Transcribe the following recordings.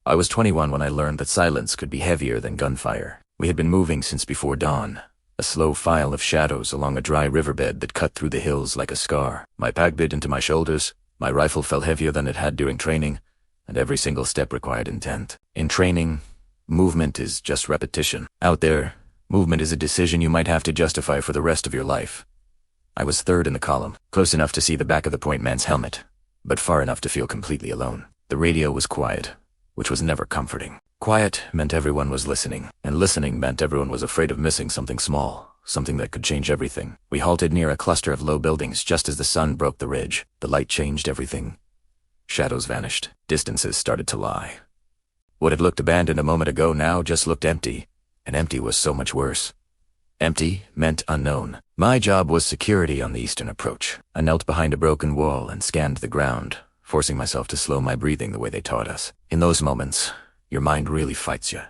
I was 21 when I learned that silence could be heavier than gunfire. We had been moving since before dawn, a slow file of shadows along a dry riverbed that cut through the hills like a scar. My pack bit into my shoulders, my rifle felt heavier than it had during training, and every single step required intent. In training, movement is just repetition. Out there, movement is a decision you might have to justify for the rest of your life. I was third in the column, close enough to see the back of the point man's helmet, but far enough to feel completely alone. The radio was quiet, which was never comforting. Quiet meant everyone was listening, and listening meant everyone was afraid of missing something small, something that could change everything. We halted near a cluster of low buildings just as the sun broke the ridge. The light changed everything. Shadows vanished. Distances started to lie. What had looked abandoned a moment ago now just looked empty, and empty was so much worse. Empty meant unknown. My job was security on the eastern approach. I knelt behind a broken wall and scanned the ground, forcing myself to slow my breathing the way they taught us. In those moments, your mind really fights you.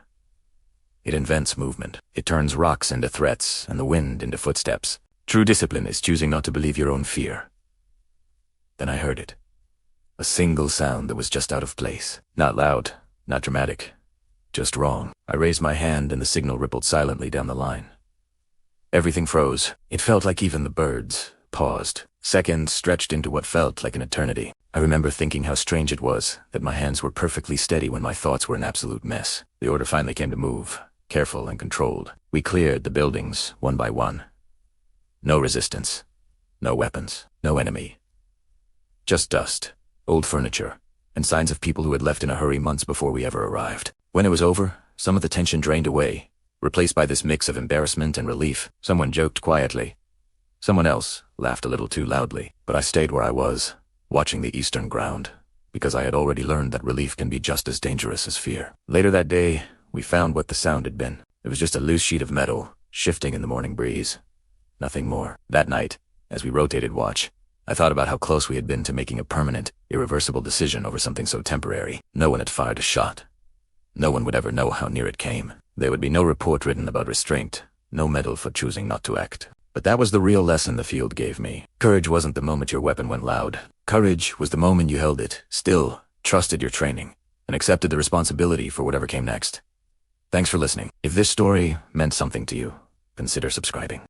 It invents movement. It turns rocks into threats and the wind into footsteps. True discipline is choosing not to believe your own fear. Then I heard it. A single sound that was just out of place. Not loud, not dramatic, just wrong. I raised my hand and the signal rippled silently down the line. Everything froze. It felt like even the birds paused. Seconds stretched into what felt like an eternity. I remember thinking how strange it was that my hands were perfectly steady when my thoughts were an absolute mess. The order finally came to move, careful and controlled. We cleared the buildings one by one. No resistance, no weapons, no enemy. Just dust, old furniture, and signs of people who had left in a hurry months before we ever arrived. When it was over, some of the tension drained away, replaced by this mix of embarrassment and relief. Someone joked quietly. Someone else laughed a little too loudly. But I stayed where I was, watching the eastern ground, because I had already learned that relief can be just as dangerous as fear. Later that day, we found what the sound had been. It was just a loose sheet of metal, shifting in the morning breeze. Nothing more. That night, as we rotated watch, I thought about how close we had been to making a permanent, irreversible decision over something so temporary. No one had fired a shot. No one would ever know how near it came. There would be no report written about restraint, no medal for choosing not to act. But that was the real lesson the field gave me. Courage wasn't the moment your weapon went loud. Courage was the moment you held it, still, trusted your training, and accepted the responsibility for whatever came next. Thanks for listening. If this story meant something to you, consider subscribing.